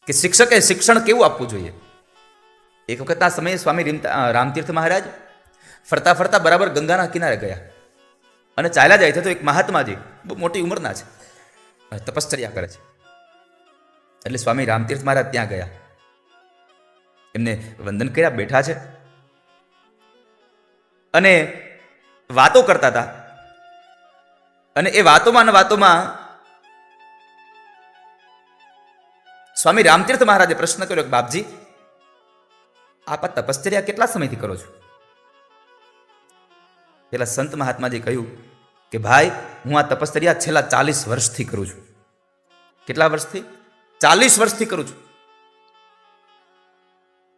કે શિક્ષકે શિક્ષણ કેવું આપવું જોઈએ. એક વખતના સમયે સ્વામી રામતીર્થ મહારાજ ફરતા ફરતા બરાબર ગંગાના કિનારે ગયા અને ચાલ્યા જાય છે તો એક મહાત્માજી બહુ મોટી ઉંમરના છે, તપશ્ચર્યા કરે છે. એટલે સ્વામી રામતીર્થ મહારાજ ત્યાં ગયા, એમને વંદન કર્યા, બેઠા છે અને વાતો કરતા હતા. અને એ વાતોમાં સ્વામી રામતીર્થ મહારાજે પ્રશ્ન કર્યો કે બાપજી, આપ આ તપશ્ચર્યા કેટલા સમયથી કરો છો? પેલા સંત મહાત્માજી કહ્યું કે ભાઈ, હું આ તપશ્ચર્યા છેલ્લા 40 વર્ષથી કરું છું. કેટલા વર્ષથી? 40 વર્ષથી કરું છું.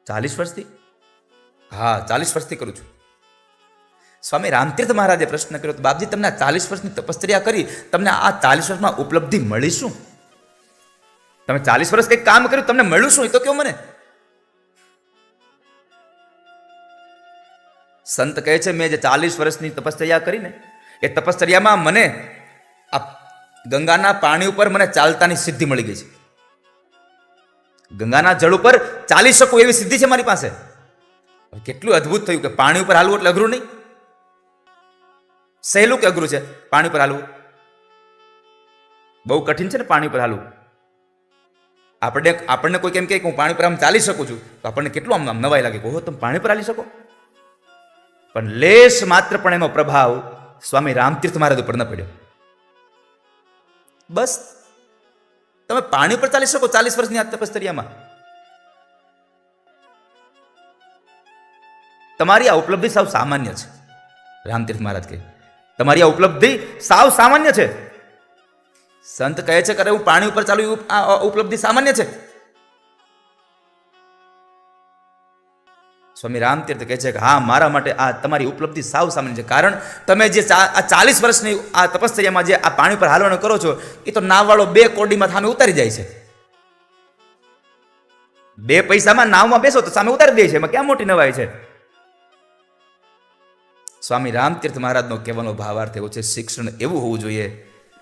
40 વર્ષથી? હા, 40 વર્ષથી કરું છું. સ્વામી રામતીર્થ મહારાજે પ્રશ્ન કર્યો તો બાપજી, તમને 40 વર્ષની તપશ્ચર્યા કરી, તમને આ 40 વર્ષમાં ઉપલબ્ધિ મળી શું? તમે 40 વર્ષ કંઈક કામ કર્યું, તમને મળ્યું શું? એ તો કહો મને. સંત કહે છે, મેં જે 40 વર્ષની તપશ્ચર્યા કરીને એ તપશ્ચર્યામાં મને આ ગંગાના પાણી ઉપર મને ચાલતાની સિદ્ધિ મળી ગઈ છે. ગંગાના જળ ઉપર ચાલી શકું એવી સિદ્ધિ છે મારી પાસે. કેટલું અદ્ભુત થયું કે પાણી ઉપર હાલવું એટલે અઘરું નહીં. સહેલું કે અઘરું છે પાણી પર હાલવું? બહુ કઠિન છે ને પાણી પર હાલવું. આપણને કોઈ કેમ કે હું પાણી પર આમ ચાલી શકું છું તો આપણને કેટલું આમ નવાઈ લાગે, ઓહો તમે પાણી પર હાલી શકો. પણ લેશ માત્ર પણ એનો પ્રભાવ સ્વામી રામતીર્થ મહારાજ ઉપર ન પડ્યો. બસ તમે પાણી પર ચાલી શકો 40 વર્ષની આ તપશ્ચર્યામાં. તમારી આ ઉપલબ્ધિ સાવ સામાન્ય છે. રામતીર્થ મહારાજ કહે, તમારી આ ઉપલબ્ધિ સાવ સામાન્ય છે. સંત કહે છે કે હું પાણી ઉપર ચાલુ, આ ઉપલબ્ધિ સામાન્ય છે. સ્વામી રામતીર્થ કહે છે કે હા, મારા માટે આ તમારી ઉપલબ્ધિ સાવ સામાન્ય છે. કારણ તમે જે આ 40 વર્ષની આ તપશ્ચર્યામાં જે આ પાણી પર હાલવાનું કરો છો એ તો નાવવાળો 2 કોડીમાં સામે ઉતારી જાય છે. 2 પૈસામાં નાવમાં બેસો તો સામે ઉતારી દે છે, એમાં ક્યાં મોટી નવાઈ છે? સ્વામી રામતીર્થ મહારાજનો કહેવાનો ભાવાર્થ એવો છે, શિક્ષણ એવું હોવું જોઈએ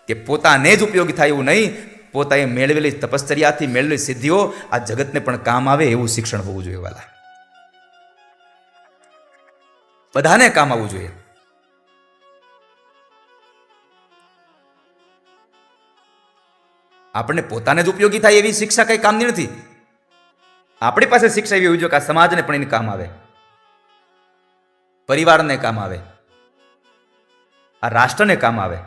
કે પોતાને જ ઉપયોગી થાય એવું નહીં, પોતાએ મેળવેલી તપશ્ચર્યાથી મેળવેલી સિદ્ધિઓ આ જગતને પણ કામ આવે એવું શિક્ષણ હોવું જોઈએ. વાલા, બધાને કામ આવવું જોઈએ. આપણને પોતાને જ ઉપયોગી થાય એવી શિક્ષા કઈ કામની નથી. આપણી પાસે શિક્ષા એવી હોવી જોઈએ કે આ સમાજને પણ એને કામ આવે, પરિવારને કામ આવે, આ રાષ્ટ્રને કામ આવે.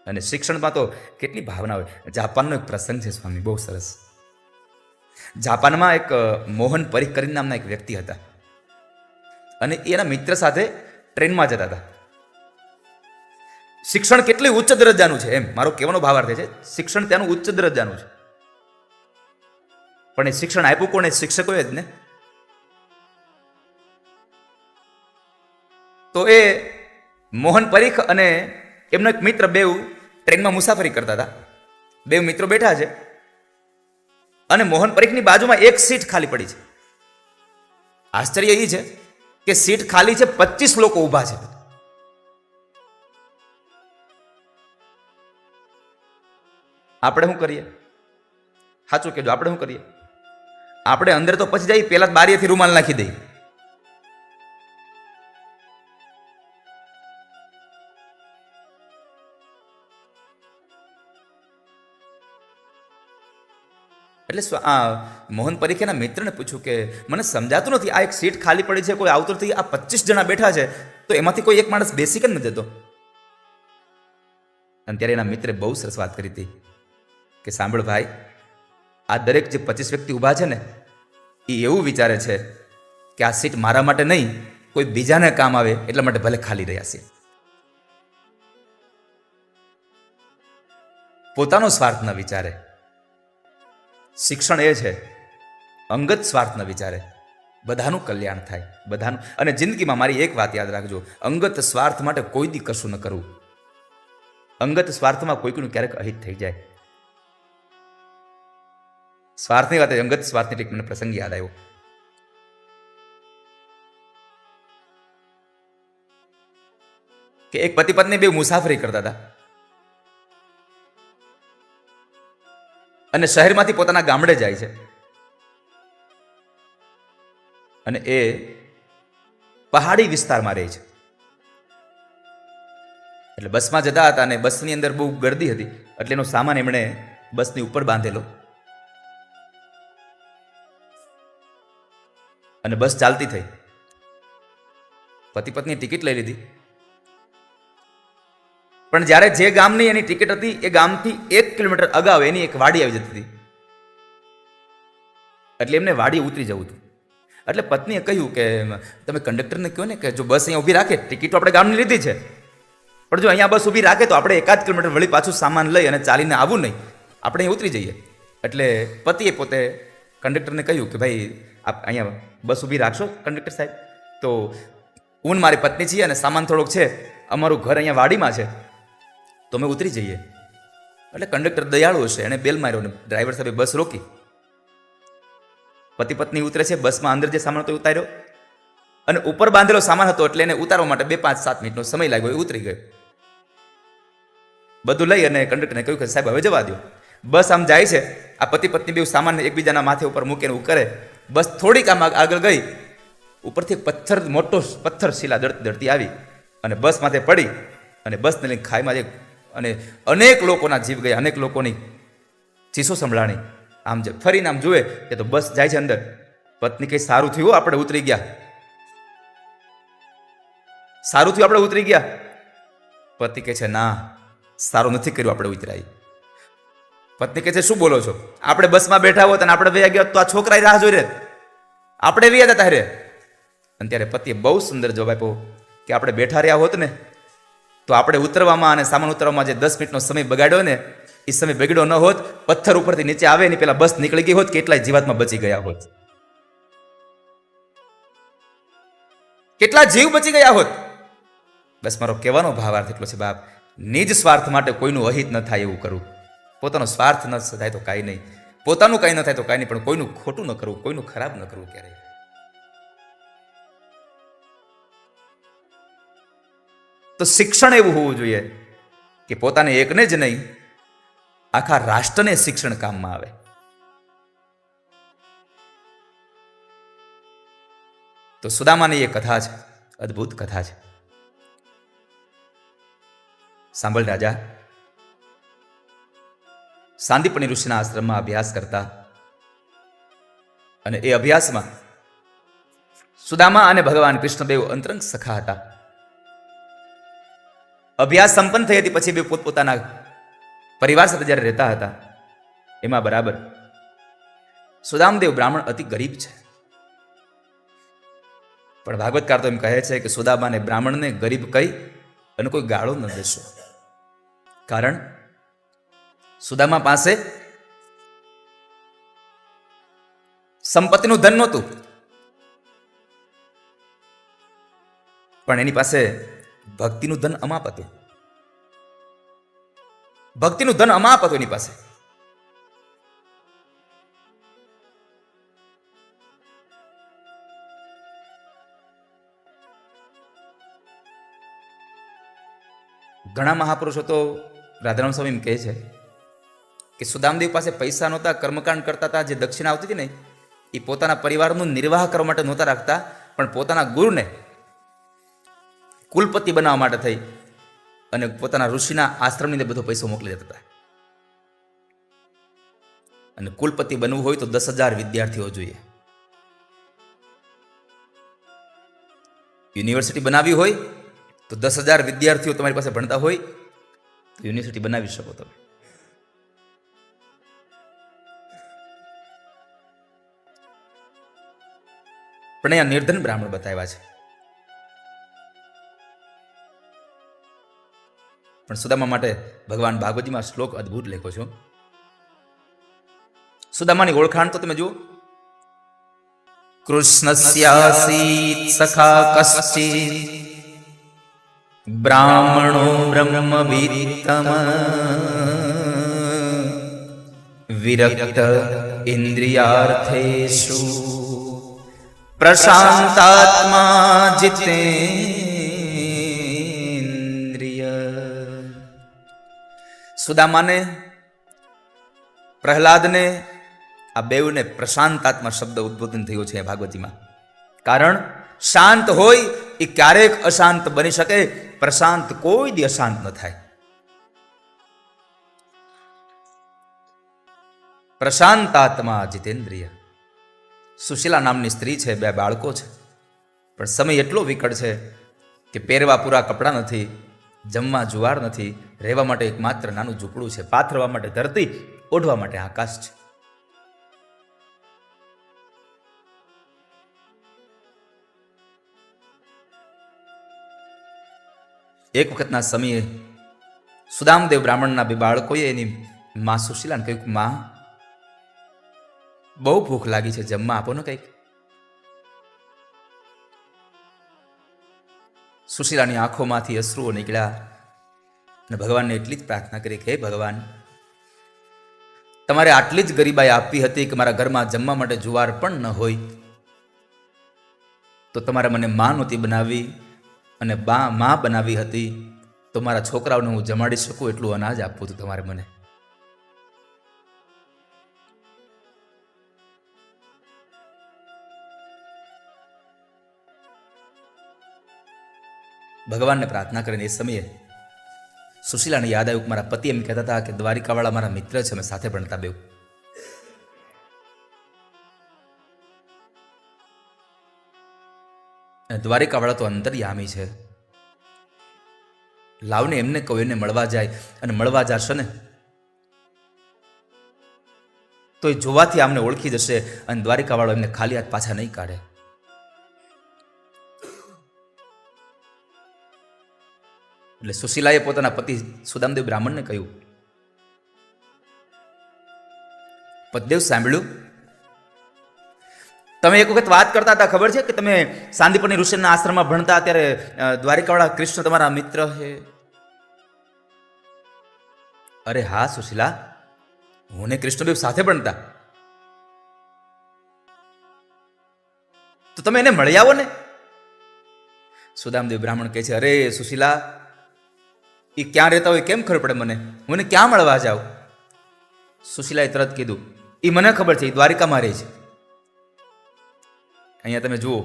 અને શિક્ષણમાં તો કેટલી ભાવના હોય. જાપાનનો એક પ્રસંગ છે સ્વામી, બહુ સરસ. જાપાનમાં એક મોહન પરીખ કરીને નામના એક વ્યક્તિ હતા અને એના મિત્ર સાથે ટ્રેનમાં જતા હતા. શિક્ષણ કેટલી ઉચ્ચ દરજ્જાનું છે, એમ મારો કહેવાનો ભાવાર્થ છે. શિક્ષણ ત્યાંનું ઉચ્ચ દરજ્જાનું છે, પણ એ શિક્ષણ આપ્યું કોને? શિક્ષકોએ જ ને. તો એ મોહન પરીખ અને એમનો એક મિત્ર બેઉ ટ્રેનમાં મુસાફરી કરતા હતા. 2 મિત્રો બેઠા છે અને મોહન પરીખની બાજુમાં એક સીટ ખાલી પડી છે. આશ્ચર્ય એ છે કે સીટ ખાલી છે, 25 લોકો ઊભા છે. આપણે શું કરીએ? સાચું કહેજો, આપણે શું કરીએ? આપણે અંદર તો પછી જઈ પહેલા બારીએથી રૂમાલ નાખી દઈએ. એટલે મોહન પરીખેના મિત્રને પૂછ્યું કે મને સમજાતું નથી, આ એક સીટ ખાલી પડી છે, કોઈ આવતું નથી, આ 25 જણા બેઠા છે, તો એમાંથી કોઈ એક માણસ બેસી કેમ નથી જતો? અને ત્યારે એના મિત્રે બહુ સરસ વાત કરી હતી કે સાંભળ ભાઈ, આ દરેક જે 25 વ્યક્તિ ઊભા છે ને એ એવું વિચારે છે કે આ સીટ મારા માટે નહીં, કોઈ બીજાને કામ આવે એટલા માટે ભલે ખાલી રહ્યા છે. પોતાનો સ્વાર્થ ન વિચારે. શિક્ષણ એ છે અંગત સ્વાર્થ ન વિચારે, બધાનું કલ્યાણ થાય, બધાનું. અને જિંદગીમાં મારી એક વાત યાદ રાખજો, અંગત સ્વાર્થ માટે કોઈ દી કશું ન કરવું. અંગત સ્વાર્થમાં કોઈકનું ક્યારેક અહિત થઈ જાય. સ્વાર્થની વાત, અંગત સ્વાર્થની એક મને પ્રસંગ યાદ આવ્યો. કે એક પતિ પત્ની 2 મુસાફરી કરતા હતા અને શહેરમાંથી પોતાના ગામડે જાય છે. અને એ પહાડી વિસ્તારમાં રહે છે. એટલે બસમાં જતા હતા અને બસની અંદર બહુ ગર્દી હતી, એટલે એનો સામાન એમણે બસની ઉપર બાંધેલો અને બસ ચાલતી થઈ. પતિ પત્નીએ ટિકિટ લઈ લીધી, પણ જ્યારે જે ગામની એની ટિકિટ હતી એ ગામથી 1 કિલોમીટર અગાઉ એની એક વાડી આવી જતી હતી. એટલે એમને વાડી ઉતરી જવું હતું. એટલે પત્નીએ કહ્યું કે તમે કંડક્ટરને કહો ને કે જો બસ અહીંયા ઊભી રાખે, ટિકિટ આપણે ગામની લીધી છે, પણ જો અહીંયા બસ ઊભી રાખે તો આપણે 1 કિલોમીટર વળી પાછું સામાન લઈ અને ચાલીને આવવું નહીં, આપણે અહીં ઉતરી જઈએ. એટલે પતિએ પોતે કંડક્ટરને કહ્યું કે ભાઈ આપ અહીંયા બસ ઊભી રાખશો કંડક્ટર સાહેબ, તો હું મારી પત્ની છીએ અને સામાન થોડોક છે, અમારું ઘર અહીંયા વાડીમાં છે, તો અમે ઉતરી જઈએ. એટલે કંડક્ટર દયાળુ હશે, એણે બેલ માર્યો ને ડ્રાઈવર સાહેબે બસ રોકી. પતિ પત્ની ઉતરે છે, બસમાં અંદર જે સામાન હતો એ ઉતાર્યો અને ઉપર બાંધેલો સામાન હતો એટલે એને ઉતારવા માટે 2, 5, 7 મિનિટનો સમય લાગ્યો. એ ઉતરી ગયો. બધું લઈ અને કંડક્ટરને કહ્યું કે સાહેબ હવે જવા દો. બસ આમ જાય છે, આ પતિ પત્ની બે સામાન એકબીજાના માથે ઉપર મૂકીને એવું કરે. બસ થોડીક આમ આગળ ગઈ, ઉપરથી એક મોટો પથ્થર શિલા દળતી આવી અને બસ માથે પડી અને બસને લઈને ખાઈમાં જઈ અને અનેક લોકોના જીવ ગયા, અનેક લોકોની ચીસો સંભળાણી. આમ જે ફરીને આમ જુએ કે તો બસ જાય છે અંદર. પત્ની કઈ સારું થયું આપણે ઉતરી ગયા, સારું થયું આપણે ઉતરી ગયા. પતિ કહે છે ના, સારું નથી કર્યું આપણે ઉતરાઈ. પત્ની કહે છે શું બોલો છો, આપણે બસમાં બેઠા હોત અને આપણે વયા ગયા તો આ છોકરા રાહ જોઈ રહે, આપણે વયા જતા રે. અને ત્યારે પતિએ બહુ સુંદર જવાબ આપ્યો કે આપણે બેઠા રહ્યા હોત ને તો આપણે ઉતરવામાં અને સામાન ઉતરવામાં જે 10 મિનિટનો સમય બગાડ્યો ને એ સમય બગડ્યો ન હોત. પથ્થર ઉપરથી નીચે આવે ને પેલા બસ નીકળી ગઈ હોત, કેટલાય જીવાતમાં બચી ગયા હોત, કેટલા જીવ બચી ગયા હોત. બસ મારો કહેવાનો ભાવાર્થ એટલો છે બાપ, નિજ સ્વાર્થ માટે કોઈનું અહિત ન થાય એવું કરવું. પોતાનો સ્વાર્થ ન થાય તો કાંઈ નહીં, પોતાનું કાંઈ ન થાય તો કાંઈ નહીં, પણ કોઈનું ખોટું ન કરવું, કોઈનું ખરાબ ન કરવું ક્યારેય. તો શિક્ષણ એવું હોવું જોઈએ કે પોતાને એકને જ નહીં આખા રાષ્ટ્રને શિક્ષણ કામમાં આવે. તો સુદામાની એ કથા છે, અદ્ભુત કથા છે. સાંભળ રાજા, સાંદીપની ઋષિના આશ્રમમાં અભ્યાસ કરતા અને એ અભ્યાસમાં સુદામા અને ભગવાન કૃષ્ણદેવ અંતરંગ સખા હતા. અભ્યાસ સંપન્ન થઈ હતી પછી બે પોતપોતાના પરિવાર સાથે જ્યારે રહેતા હતા એમાં બરાબર સુદામદેવ બ્રાહ્મણ અતિ ગરીબ છે, પણ ભાગવતકાર તો એમ કહે છે કે સુદામાને બ્રાહ્મણને ગરીબ કહી અને કોઈ ગાળો ન દેશો. કારણ સુદામા પાસે સંપત્તિનું ધન નહોતું, પણ એની પાસે ભક્તિનું ધન અમાપ હતું. ભક્તિનું ધન અમાપ હતું એની પાસે. ઘણા મહાપુરુષો તો રાધારામ સ્વામી એમ કહે છે કે સુદામદેવ પાસે પૈસા નહોતા, કર્મકાંડ કરતા હતા, જે દક્ષિણા આવતી હતી ને એ પોતાના પરિવારનું નિર્વાહ કરવા માટે નહોતા રાખતા, પણ પોતાના ગુરુને કુલપતિ બનાવવા માટે થઈ અને પોતાના ઋષિના આશ્રમની બધો પૈસો મોકલી દેતા હતા. અને કુલપતિ બનવું હોય તો 10,000 વિદ્યાર્થીઓ જોઈએ. યુનિવર્સિટી બનાવવી હોય તો 10,000 વિદ્યાર્થીઓ તમારી પાસે ભણતા હોય તો યુનિવર્સિટી બનાવી શકો તમે. પણ અહીંયા નિર્ધન બ્રાહ્મણ બતાવ્યા છે. પણ સુદામા માટે ભગવાન ભાગવતીમાં શ્લોક અદ્ભુત લખ્યો છો. સુદામાની ઓળખાણ તો તમે જુઓ. કૃષ્ણસ્યાસીત સખા કશ્ચિત બ્રાહ્મણો બ્રહ્મવિત્તમ વિરક્ત ઇન્દ્રિયાર્થેષુ પ્રશાંતાત્મા જીતેન્દ્રિય. સુદામાને પ્રહલાદને આ બેઉને પ્રશાંતાત્મા શબ્દ ઉદ્બોધન થયો છે ભાગવતીમાં. કારણ શાંત હોય એ ક્યારેક અશાંત બની શકે, પ્રશાંત કોઈ દી અશાંત ન થાય. પ્રશાંતાત્મા જીતેન્દ્રિય. સુશીલા નામની સ્ત્રી છે, 2 બાળકો છે, પણ સમય એટલો વિકટ છે કે પહેરવા પૂરા કપડાં નથી, જમવા જુવાર નથી, રહેવા માટે એક માત્ર નાનું ઝૂંપડું છે, પાથરવા માટે ધરતી, ઓઢવા માટે આકાશ છે. એક વખતના સમયે સુદામદેવ બ્રાહ્મણના 2 બાળકોએ એની મા સુશીલાને કહ્યું કે માં, બહુ ભૂખ લાગી છે, જમવા આપો ને કંઈક. સુશીલાની આંખોમાંથી અશ્રુઓ નીકળ્યા અને ભગવાનને એટલી જ પ્રાર્થના કરી કે હે ભગવાન, તમારે આટલી જ ગરીબાઈ આપવી હતી કે મારા ઘરમાં જમવા માટે જુવાર પણ ન હોય, તો તમારે મને માં નહોતી બનાવી અને માં બનાવી હતી તો મારા છોકરાઓને હું જમાડી શકું એટલું અનાજ આપવું હતું તમારે મને. ભગવાનને પ્રાર્થના કરીને એ સમયે સુશીલાને યાદ આવ્યું કે મારા પતિ એમ કહેતા હતા કે દ્વારિકાવાળા મારા મિત્ર છે, અમે સાથે ભણતા બેઉ. દ્વારિકાવાળા તો અંતર્યામી છે, લાવને એમને કહું એને મળવા જાય, અને મળવા જશે ને તો એ જોવાથી આમને ઓળખી જશે અને દ્વારિકાવાળો એમને ખાલી હાથ પાછા નહીં કાઢે. એટલે સુશીલાએ પોતાના પતિ સુદામદેવ બ્રાહ્મણને કહ્યું, પતિદેવ સાંભળ્યું, તમે એક વખત વાત કરતા હતા, ખબર છે કે તમે સાંદીપની ઋષિના આશ્રમમાં ભણતા ત્યારે દ્વારિકાવાળા કૃષ્ણ તમારા મિત્ર છે? અરે હા સુશીલા, હું ને કૃષ્ણદેવ સાથે ભણતા. તો તમે એને મળી આવો ને. સુદામદેવ બ્રાહ્મણ કહે છે, અરે સુશીલા, એ ક્યાં રહેતા હોય કેમ ખબર પડે મને? હું એને ક્યાં મળવા જાઉં? સુશીલાએ તરત કીધું, એ મને ખબર છે, એ દ્વારિકામાં રહે છે. અહીંયા તમે જુઓ,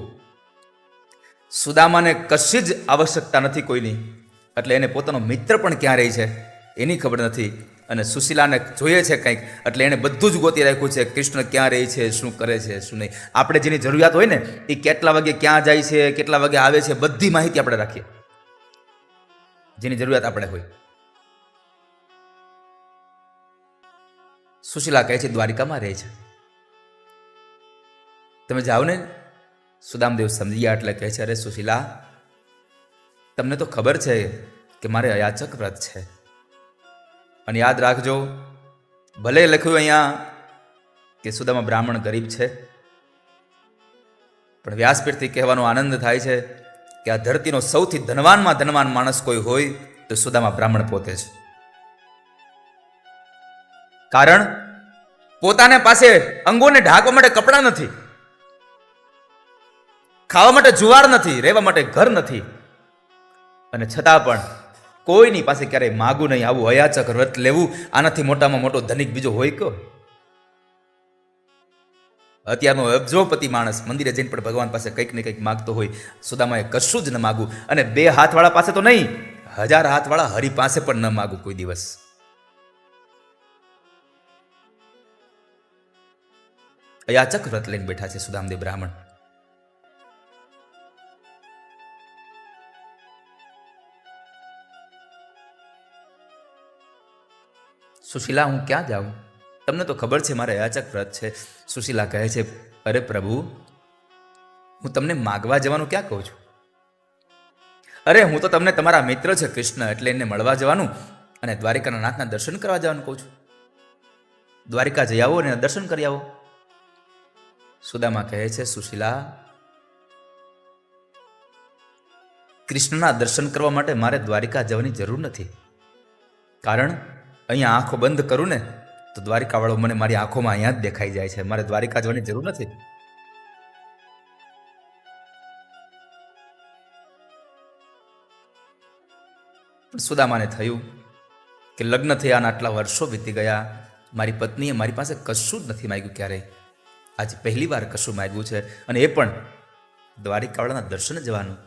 સુદામાને કશી જ આવશ્યકતા નથી કોઈની, એટલે એને પોતાનો મિત્ર પણ ક્યાં રહે છે એની ખબર નથી, અને સુશીલાને જોઈએ છે કંઈક, એટલે એને બધું જ ગોતી રાખ્યું છે, કૃષ્ણ ક્યાં રહે છે, શું કરે છે, શું નહીં. આપણે જેની જરૂરિયાત હોય ને, એ કેટલા વાગે ક્યાં જાય છે, કેટલા વાગે આવે છે, બધી માહિતી આપણે રાખીએ, જેની જરૂરિયાત આપણે હોય. સુશીલા કહે છે દ્વારિકામાં રહે છે, તમે જાઓ ને. સુદામદેવ સમજી ગયા એટલે કહે છે, અરે સુશીલા, તમને તો ખબર છે કે મારે અયાચક વ્રત છે, અને યાદ રાખજો, ભલે લખ્યું અહીંયા કે સુદામા બ્રાહ્મણ ગરીબ છે, પણ વ્યાસપીઠથી કહેવાનો આનંદ થાય છે કે આ ધરતીનો સૌથી ધનવાનમાં ધનવાન માણસ કોઈ હોય તો સુદામા બ્રાહ્મણ પોતે છે. કારણ પોતાને પાસે અંગોને ઢાંકવા માટે કપડાં નથી, ખાવા માટે જુવાર નથી, રહેવા માટે ઘર નથી, અને છતાં પણ કોઈની પાસે ક્યારેય માગું નહીં. આવું અયાચક વ્રત લેવું, આનાથી મોટામાં મોટો ધનિક બીજો હોય કયો? અત્યારનો અબજોપતિ માણસ મંદિરે જઈને પણ ભગવાન પાસે કંઈક ને કંઈક માગતો હોય. સુદામાએ કશું જ ન માગું, અને 2 હાથવાળા પાસે તો નહીં, 1000 હાથવાળા હરિ પાસે પણ ન માગું કોઈ દિવસ. અયાચક વ્રત લઈને બેઠા છે સુદામદેવ બ્રાહ્મણ. સુશીલા, હું ક્યાં જાઉં? તમને તો ખબર છે મારે અયાચક વ્રત છે. સુશીલા કહે છે, અરે પ્રભુ, હું તમને માગવા જવાનું ક્યાં કહું છું? અરે હું તો તમને તમારા મિત્ર છે કૃષ્ણ, એટલે એને મળવા જવાનું અને દ્વારિકાના નાથના દર્શન કરવા જવાનું કહું છું. દ્વારિકા જઈ આવો અને દર્શન કરી આવો. સુદામા કહે છે, સુશીલા, કૃષ્ણના દર્શન કરવા માટે મારે દ્વારિકા જવાની જરૂર નથી. કારણ અહીંયા આંખો બંધ કરું ને તો દ્વારિકાવાળો મને મારી આંખોમાં અહીંયા જ દેખાઈ જાય છે. મારે દ્વારિકા જવાની જરૂર નથી. પણ સુદામાને થયું કે લગ્ન થયાના આટલા વર્ષો વીતી ગયા, મારી પત્નીએ મારી પાસે કશું જ નથી માગ્યું ક્યારેય. આજે પહેલી વાર કશું માગ્યું છે, અને એ પણ દ્વારિકાવાળાના દર્શને જવાનું.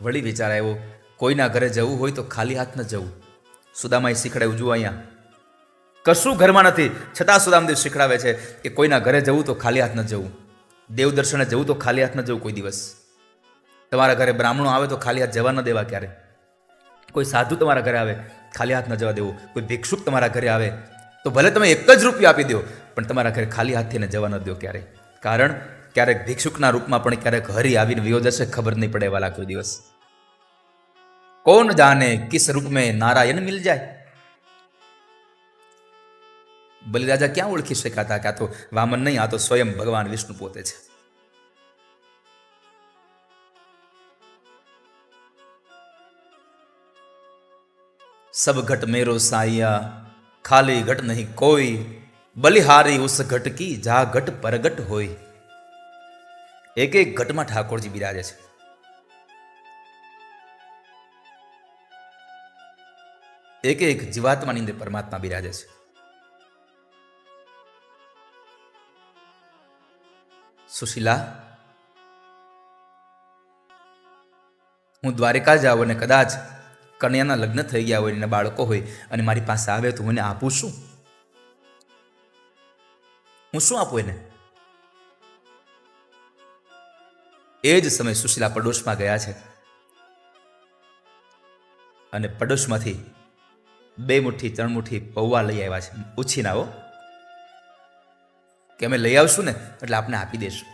વળી વિચાર આવ્યો, કોઈના ઘરે જવું હોય તો ખાલી હાથ ન જવું. સુદામાએ શીખડાવ્યું, જુઓ અહીંયા કશું ઘરમાં નથી, છતાં સુદામદેવ શીખડાવે છે કે કોઈના ઘરે જવું તો ખાલી હાથ ન જવું. દેવ દર્શને જવું તો ખાલી હાથ ન જવું કોઈ દિવસ. તમારા ઘરે બ્રાહ્મણો આવે તો ખાલી હાથ જવા ન દેવા ક્યારે. કોઈ સાધુ તમારા ઘરે આવે ખાલી હાથ ન જવા દેવું. કોઈ ભિક્ષુક તમારા ઘરે આવે તો ભલે તમે એક જ રૂપિયો આપી દો, પણ તમારા ઘરે ખાલી હાથથી ને જવા ન દો ક્યારે. કારણ ક્યારેક ભિક્ષુકના રૂપમાં પણ ક્યારેક હરી આવીને વિયો જશે, ખબર નહીં પડે વાલા કોઈ દિવસ. કોણ જાને કિસ રૂપ મેં નારાયણ મિલ જાય. બલિરાજા ક્યાં ઓળખી શકાતા કે આ તો વામન નહીં, આ તો સ્વયં ભગવાન વિષ્ણુ પોતે છે. સબ ઘટ મેરો સાયા, ખાલી ઘટ નહીં કોઈ, બલિહારી ઉસ ઘટ કી જા ઘટ પરગટ હોય. એક એક ઘટમાં ઠાકોરજી બિરાજે છે. એક એક જીવાત્માની અંદર પરમાત્મા બિરાજે છે. સુશીલા, હું દ્વારિકા જાઉં અને કદાચ કન્યાના લગ્ન થઈ ગયા હોય અને બાળકો હોય અને મારી પાસે આવે તો હું એને આપું શું? હું શું આપું એને? એ જ સમય સુશીલા પડોશમાં ગયા છે અને પડોશમાંથી 2 મુઠ્ઠી 3 મુઠ્ઠી પૌવા લઈ આવ્યા છે. ઉછીના હો, કે અમે લઈ આવશું ને એટલે આપને આપી દેશું.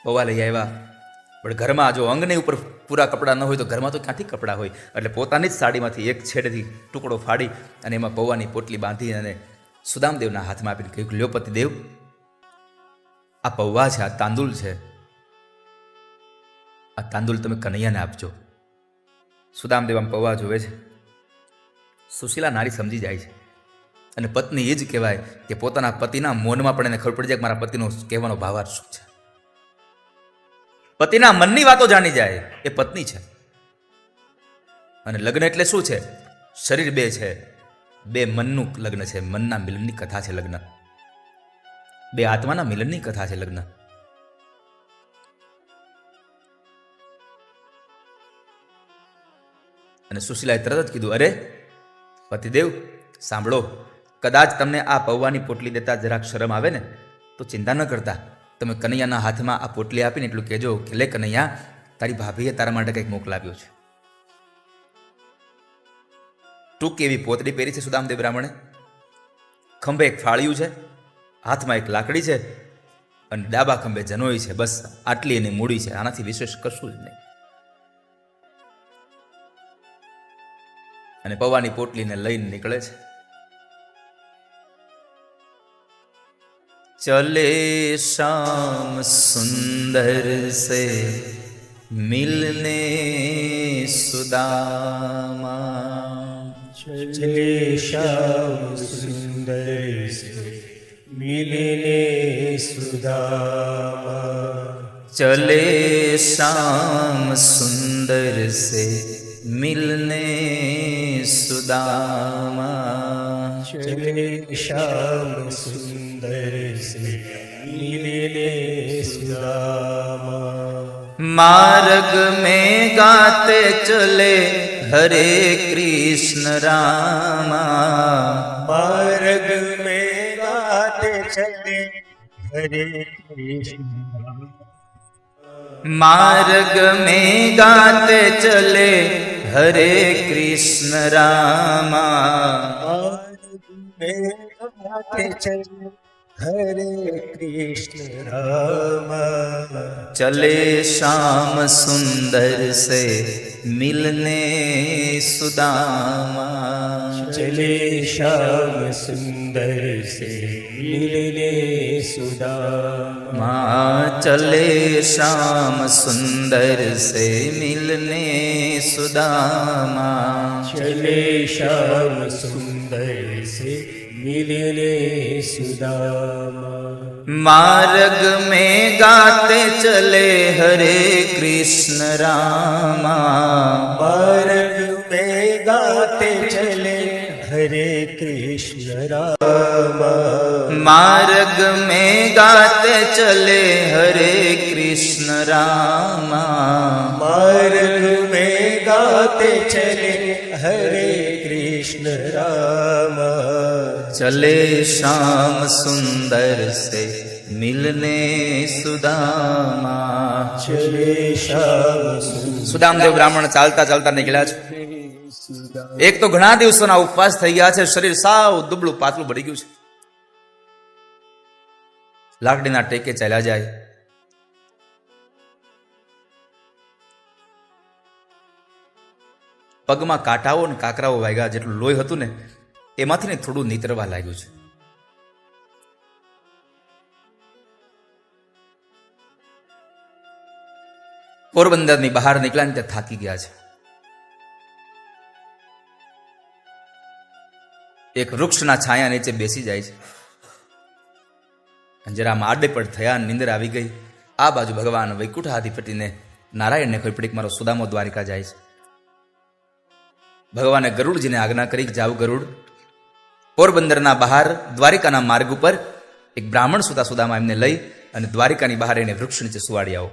પૌવા લઈ આવ્યા. પણ ઘરમાં જો અંગની ઉપર પૂરા કપડાં ન હોય તો ઘરમાં તો ક્યાંથી કપડાં હોય? એટલે પોતાની જ સાડીમાંથી એક છેડેથી ટુકડો ફાડી અને એમાં પૌવાની પોટલી બાંધી અને સુદામદેવના હાથમાં આપીને કહ્યું, લ્યો પતિદેવ, આ પૌવા છે, આ તાંદુલ છે, આ તાંદુલ તમે કનૈયાને આપજો. સુદામદેવ આમ પૌવા જોવે છે. સુશીલા નારી સમજી જાય છે અને પત્ની એ જ કહેવાય કે પોતાના પતિના મૌનમાં પણ એને ખબર પડી જાય કે મારા પતિનો કહેવાનો ભાવાર્થ શું છે. પતિના મનની વાતો જાણી જાય એ પત્ની છે. અને લગ્ન એટલે શું છે? શરીર 2 છે, 2 મનનું લગ્ન છે. મનના મિલનની કથા છે લગ્ન. 2 આત્માના મિલનની કથા છે લગ્ન. અને સુશીલાએ તરત જ કીધું, અરે પતિદેવ સાંભળો, કદાચ તમને આ પૌવાની પોટલી દેતા જરાક શરમ આવે ને તો ચિંતા ન કરતા, તમે કનૈયાના હાથમાં આ પોટલી આપીને એટલું કહેજો કે લે કનૈયા, તારી ભાભીએ તારા માટે કંઈક મોકલાવ્યું છે. ટૂંકી એવી પોતડી પહેરી છે સુદામદેવ બ્રાહ્મણે, ખંભે એક ફાળિયું છે, હાથમાં એક લાકડી છે અને ડાબા ખંભે જનોઈ છે. બસ આટલી એની મૂડી છે, આનાથી વિશેષ કશું જ નહીં. અને પૌવાની પોટલીને લઈને નીકળે છે. ચલે શામ સુંદર સે મિલને સુદામા, ચલે શામ સુંદર સે મિલને સુદામા, ચલે શામ સુંદર સે મિલને સુદામા, ચલે શામ સુંદર સે મિલને સુદામા. मार्ग में गाते चले हरे कृष्ण रामा, मार्ग में गाते चले हरे कृष्ण, मार्ग में गाते चले हरे कृष्ण रामा, मार्ग में गाते चले हरे कृष्ण रामा, चले श्याम सुंदर से मिलने सुदामा, चले श्याम सुंदर से मिलने सुदामा, चले श्याम सुंदर से मिलने सुदामा, चले श्याम सुंदर से मिलने सुदामा. मार्ग में गाते चले हरे कृष्ण रामा, मार्ग में गाते चले हरे कृष्ण રામ मार्ग में गाते चले हरे कृष्ण रामा मार्ग में गाते चले हरे कृष्ण राम चले श्याम सुंदर से मिलने सुदामा चले श्याम સુદામદેવ બ્રાહ્મણ ચાલતા ચાલતા નીકળ્યા છે. એક તો ઘણા દિવસોના ઉપવાસ થઈ ગયા છે, શરીર સાવ દુબળું પાતળું બની ગયું છે. લાકડીના ટેકે ચાલ્યા જાય. પગમાં કાંટાઓ અને કાકરાઓ વાગ્યા, જેટલું લોહી હતું ને એમાંથી ને થોડું નીતરવા લાગ્યું છે. પોરબંદરની બહાર નીકળ્યા ને ત્યાં થાકી ગયા છે. એક વૃક્ષના છાયા નીચે બેસી જાય છે. જરા આડે પડ થયા, નિંદર આવી ગઈ. આ બાજુ ભગવાન વૈકુંઠ હાથી ફટીને નારાયણને કોઈ પડીક મારો સુદામો દ્વારિકા જાય છે. ભગવાને ગરુડજીને આજ્ઞા કરી કે જાવ ગરુડ, પોરબંદરના બહાર દ્વારિકાના માર્ગ ઉપર એક બ્રાહ્મણ સુદામા એમને લઈ અને દ્વારિકાની બહાર એને વૃક્ષ નીચે સુવાડી આવો.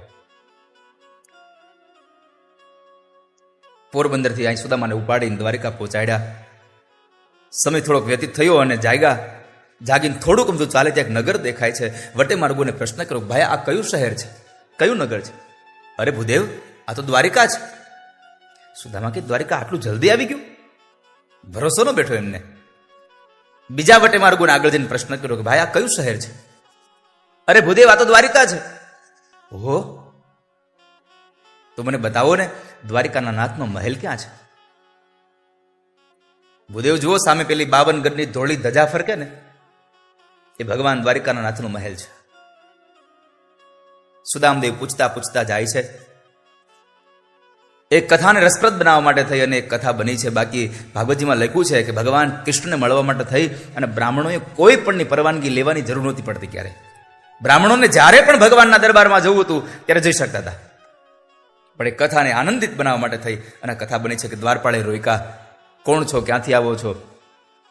પોરબંદરથી અહીં સુદામાને ઉપાડીને દ્વારિકા પહોંચાડ્યા. સમય થોડોક વ્યતીત થયો અને જાગીને થોડુંક અમથું ચાલે ત્યાં એક નગર દેખાય છે. વટે માર્ગોને પ્રશ્ન કર્યો, ભાઈ આ કયું શહેર છે, કયું નગર છે? અરે ભૂદેવ, આ તો દ્વારિકા છે. સુદામા કે દ્વારિકા આટલું જલ્દી આવી ગયું? ભરોસો ન બેઠો એમને. બીજા વટે માર્ગોને આગળ જઈને પ્રશ્ન કર્યો કે ભાઈ આ કયું શહેર છે? અરે ભૂદેવ, આ તો દ્વારિકા છે. ઓહો, તો મને બતાવો ને દ્વારિકાના નાથનો મહેલ ક્યાં છે? ભૂદેવ જુઓ, સામે પેલી 52 ગજની ધોળી ધજા ફરકે ને એ ભગવાન દ્વારિકાના નાથનો મહેલ છે. સુદામદેવ પૂછતા પૂછતા જાય છે. એક કથાને રસપ્રદ બનાવવા માટે થઈ અને એક કથા બની છે. બાકી ભાગવતજીમાં લખ્યું છે કે ભગવાન કૃષ્ણને મળવા માટે થઈ અને બ્રાહ્મણોએ કોઈ પણની પરવાનગી લેવાની જરૂર નહોતી પડતી. ક્યારે બ્રાહ્મણોને જ્યારે પણ ભગવાનના દરબારમાં જવું હતું ત્યારે જઈ શકતા હતા. પણ એ કથાને આનંદિત બનાવવા માટે થઈ અને કથા બની છે કે દ્વારપાળે રોયકા, કોણ છો, ક્યાંથી આવો છો?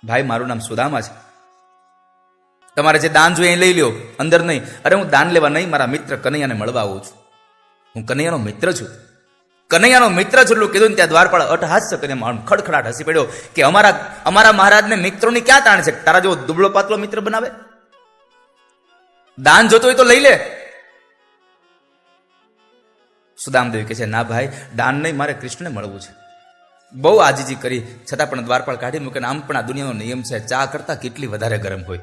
ભાઈ મારું નામ સુદામા છે, તમારે જે દાન જોઈએ લઈ લ્યો, અંદર નહીં. અરે હું દાન લેવા નહીં, મારા મિત્ર કનૈયાને મળવા આવું છું. હું કનૈયાનો મિત્ર છું, કનૈયાનો મિત્ર છું એટલું કીધું ને ત્યાં દ્વારપાળ અટહાસ્ય કરીને ખડખડાટ હસી પડ્યો કે અમારા મહારાજને મિત્રોની ક્યાં તાણ છે? તારા જેવો દુબળો પાતળો મિત્ર બનાવે? દાન જોતો હોય તો લઈ લે. સુદામદેવ કહે છે, ના ભાઈ, દાન નહીં, મારે કૃષ્ણને મળવું છે. બહુ આજીજી કરી છતાં પણ દ્વારપાળ કાઢી મૂકે. આમ પણ આ દુનિયાનો નિયમ છે, ચા કરતા કેટલી વધારે ગરમ હોય.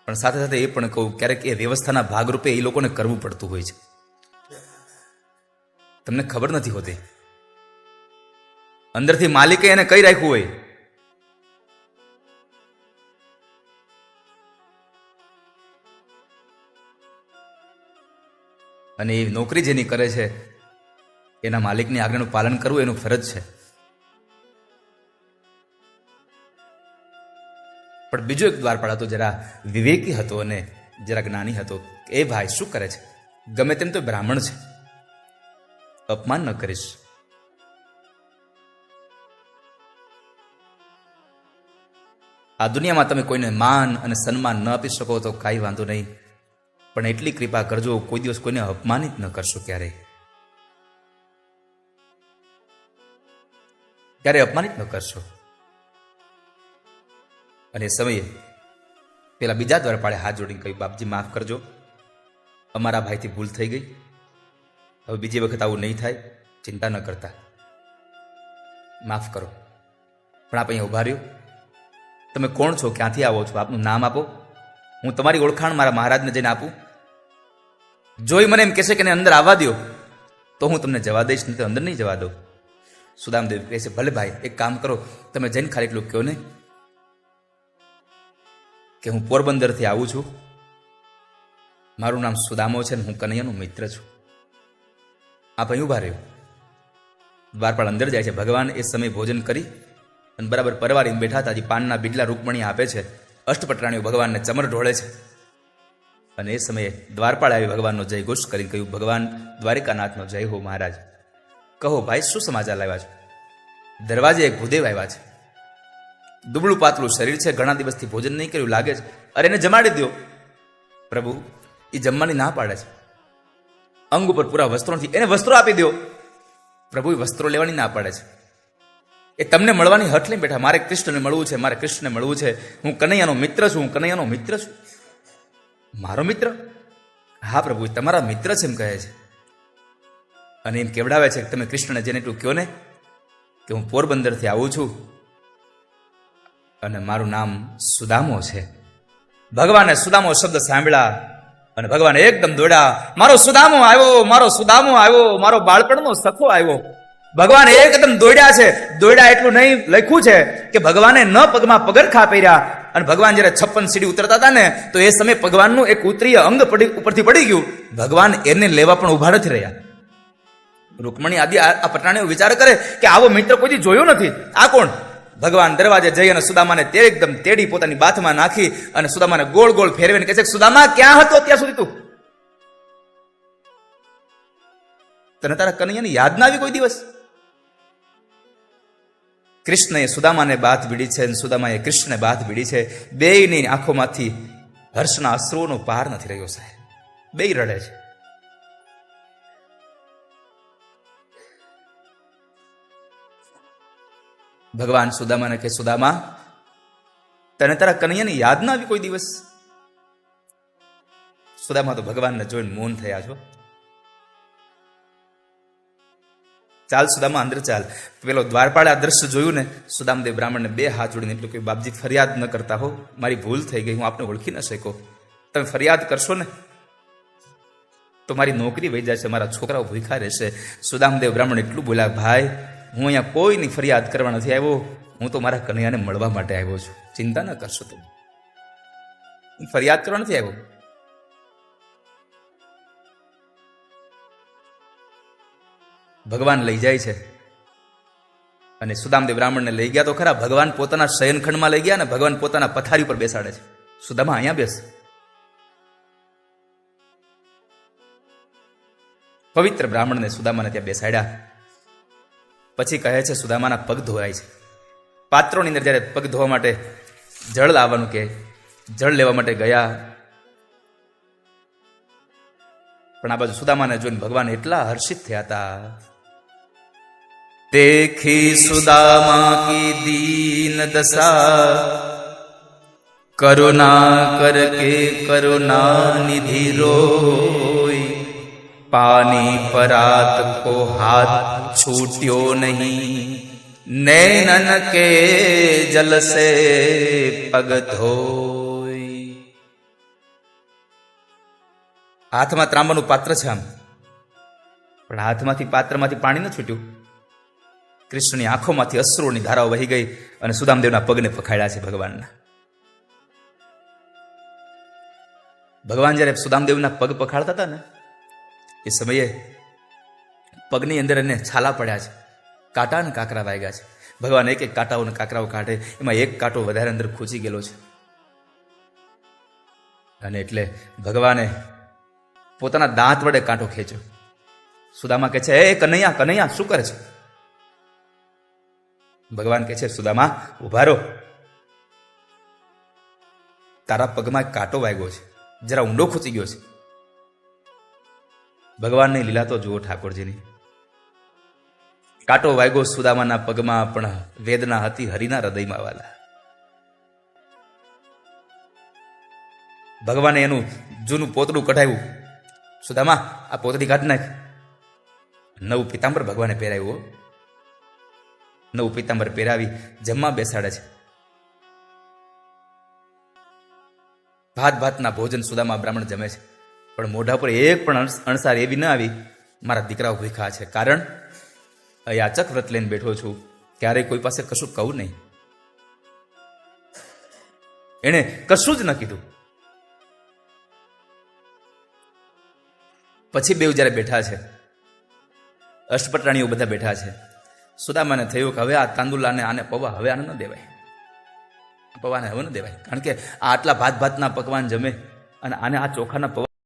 પણ સાથે સાથે એ પણ કહું, ક્યારેક એ વ્યવસ્થાના ભાગરૂપે એ લોકોને કરવું પડતું હોય છે. તમને ખબર નથી હોતી, અંદરથી માલિકે એને કઈ રાખ્યું હોય. અને એ નોકરી જેની કરે છે એના માલિકની આજ્ઞાનું પાલન કરવું એનું ફરજ છે. પણ બીજો એક દ્વારપાળ હતો, જરા વિવેકી હતો અને જરા જ્ઞાની હતો. એ ભાઈ શું કરે છે? ગમે તેમ તો બ્રાહ્મણ છે, અપમાન ન કરીશ. આ દુનિયામાં તમે કોઈને માન અને સન્માન ન આપી શકો તો કાંઈ વાંધો નહીં, પણ એટલી કૃપા કરજો, કોઈ દિવસ કોઈને અપમાનિત ન કરશો. ક્યારે અપમાનિત ન કરશો. અને એ સમયે પેલા બીજા દ્વારપાળે હાથ જોડીને કહ્યું, બાપજી માફ કરજો, અમારા ભાઈથી ભૂલ થઈ ગઈ, હવે બીજી વખત આવું નહીં થાય, ચિંતા ન કરતા, માફ કરો. પણ આપ અહીંયા ઉભા રહ્યો. તમે કોણ છો, ક્યાંથી આવો છો, આપનું નામ આપો, હું તમારી ઓળખાણ મારા મહારાજને જઈને આપું. જોઈ મને એમ કહેશે કે અંદર આવવા દો તો હું તમને જવા દઈશ, નહીં તો અંદર નહીં જવા દઉં. સુદામદેવ કહે છે, ભલે ભાઈ, એક કામ કરો, તમે જઈને ખાલી એટલું કહો ને કે હું પોરબંદરથી આવું છું, મારું નામ સુદામો છે ને હું કનૈયાનો મિત્ર છું. આપ અહીં ઉભા રહ્યો. દ્વારપાળ અંદર જાય છે. ભગવાન એ સમય ભોજન કરી અને બરાબર પરવારીને બેઠા હતા. હજી પાનના બીડલા રૂકમણી આપે છે. અષ્ટપટરાણીઓ ભગવાનને ચમર ઢોળે છે. અને એ સમયે દ્વારપાળ આવી ભગવાનનો જય ઘોષ કરીને કહ્યું, ભગવાન દ્વારિકાનાથનો જય હો મહારાજ. કહો ભાઈ, શું સમાચાર લાવ્યા છો? દરવાજે એક ભૂદેવ આવ્યા છે. દુબળું પાતળું શરીર છે, ઘણા દિવસથી ભોજન નહીં કર્યું લાગે છે. અરે એને જમાડી દો. પ્રભુ, એ જમવાની ના પાડે છે. અંગ ઉપર પૂરા વસ્ત્રોથી એને વસ્ત્રો આપી દો. પ્રભુ, એ વસ્ત્રો લેવાની ના પાડે છે. એ તમને મળવાની હઠ લઈને બેઠા, મારે કૃષ્ણને મળવું છે, મારે કૃષ્ણને મળવું છે. હું કનૈયાનો મિત્ર છું, હું કનૈયાનો મિત્ર છું. મારો મિત્ર? હા પ્રભુ, એ તમારા મિત્ર છે એમ કહે છે. અને એમ કેવડાવે છે કે તમે કૃષ્ણને જેને એટલું કહો ને કે હું પોરબંદરથી આવું છું અને મારું નામ સુદામો છે. ભગવાને સુદામો શબ્દ સાંભળ્યા અને ભગવાન એકદમ દોડ્યા. મારો સુદામો આવ્યો, મારો સુદામો આવ્યો, મારો બાળપણનો સખો આવ્યો. ભગવાન એકદમ દોડ્યા છે. દોડ્યા એટલું નહીં, લખ્યું છે કે ભગવાને ન પગમાં પગરખા પહેર્યા. અને ભગવાન જયારે 56 સીડી ઉતરતા હતા ને, તો એ સમયે ભગવાનનું એક ઉત્તરીય અંગ ઉપરથી પડી ગયું. ભગવાન એને લેવા પણ ઉભા નથી રહ્યા. રૂકમણી આદિ આ પટાણીઓ વિચાર કરે કે આવો મિત્ર કોઈ જોયો નથી, આ કોણ? ભગવાન દરવાજે જઈ અને સુદામાને તે એકદમ તેડી પોતાની બાથમાં નાખી અને સુદામાને ગોળ ગોળ ફેરવીને કહે છે, સુદામા ક્યાં હતો ત્યાં સુધી તું? તને તારા કનૈયાની યાદ ના આવી કોઈ દિવસ? કૃષ્ણએ સુદામાને બાથ ભીડી છે અને સુદામાએ કૃષ્ણને બાથ ભીડી છે. બેયની આંખોમાંથી હર્ષના અશ્રુઓનો પાર નથી રહ્યો સાહેબ. બેય રડે છે. ભગવાન સુદામાને કહે, સુદામા, તને તારા કનૈયાની યાદ ના આવી કોઈ દિવસ? સુદામા તો ભગવાનને જોઈને મૌન થયા છો. ચાલ સુદામા, અંદર ચાલ. પેલો દ્વારપાળે આ દ્રશ્ય જોયું ને, સુદામદેવ બ્રાહ્મણને 2 હાથ જોડીને એટલું કે, બાપજી ફરિયાદ ન કરતા હો, મારી ભૂલ થઈ ગઈ, હું આપને ઓળખી ન શક્યો. તમે ફરિયાદ કરશો ને તો મારી નોકરી વહી જશે, મારા છોકરાઓ ભૂખ્યા રહેશે. સુદામદેવ બ્રાહ્મણ એટલું બોલ્યા, ભાઈ, હું અહીંયા કોઈની ફરિયાદ કરવા નથી આવ્યો, હું તો મારા કનૈયાને મળવા માટે આવ્યો છું. ચિંતા ન કરશો તમે, હું ફરિયાદ કરવા નથી આવ્યો. ભગવાન લઈ જાય છે અને સુદામદેવ બ્રાહ્મણને લઈ ગયા તો ખરા. ભગવાન પોતાના શયનખંડમાં લઈ ગયા ને ભગવાન પોતાના પથારી પર બેસાડે છે. સુદામા, અહીંયા બેસ. પવિત્ર બ્રાહ્મણને સુદામાને ત્યાં બેસાડ્યા. પછી કહે છે, સુદામાના પગ ધોવાય છે. પાત્રોની અંદર જ્યારે પગ ધોવા માટે જળ લાવવાનું કે જળ લેવા માટે ગયા, પણ આ બાજુ સુદામાને જોઈને ભગવાન એટલા હર્ષિત થયા હતા. देखी सुदामा की दीन दशा, करुणा करके करुणा निधि रोई, पानी परात को हाथ छूट्यो नहीं, नैनन के जल से पग धोई. હાથમાં ત્રાંબાનું પાત્ર છે આમ, પણ હાથમાંથી પાત્રમાંથી પાણી ન છૂટ્યું. કૃષ્ણની આંખોમાંથી અશ્રુની ધારાઓ વહી ગઈ અને સુદામદેવના પગને પખાડ્યા છે ભગવાનના. ભગવાન જ્યારે સુદામદેવના પગ પખાડતા હતા ને, એ સમયે પગની અંદર એને છાલા પડ્યા છે, કાંટા અને કાંકરા વાગ્યા છે. ભગવાન એક એક કાંટાઓ અને કાંકરાઓ કાઢે, એમાં એક કાંટો વધારે અંદર ખૂંચી ગયેલો છે. અને એટલે ભગવાને પોતાના દાંત વડે કાંટો ખેંચ્યો. સુદામા કહે છે, એ કનૈયા કનૈયા શું કરે છે? ભગવાન કહે છે, સુદામા ઉભા રહો, તારા પગમાં એક કાંટો વાગ્યો છે, જરા ઊંડો ખૂંચી ગયો છે. ભગવાનની લીલા તો જુઓ ઠાકોરજીની. કાંટો વાગ્યો સુદામાના પગમાં, પણ વેદના હતી હરિના હૃદયમાં વાલા. ભગવાને એનું જૂનું પોતડું કઢાવ્યું. સુદામા, આ પોતડી કાઢ નાખ. નવું પિતાંબર ભગવાને પહેરાવ્યું. નવું પિતાંબર પહેરાવી જમવા બેસાડે છે. ભાત ભાતના ભોજન સુદામા બ્રાહ્મણ જમે છે, પણ મોઢા પર એક પણ અણસાર એવી ન આવી, મારા દીકરાઓ ભૂખ્યા છે. કારણ યાચક વ્રત લઈને બેઠો છું, ક્યારેય કોઈ પાસે કશું કહું નહીં. એણે કશું જ ન કીધું. પછી બેવ જ્યારે બેઠા છે, અષ્ટપટાણીઓ બધા બેઠા છે. સુદામાને થયું કે હવે આ તાંદુલાને આને પૌવા હવે આને ન દેવાય, પૌવાને હવે ન દેવાય, કારણ કે આ આટલા ભાત ભાતના પકવાન જમે અને આને આ ચોખાના પૌવા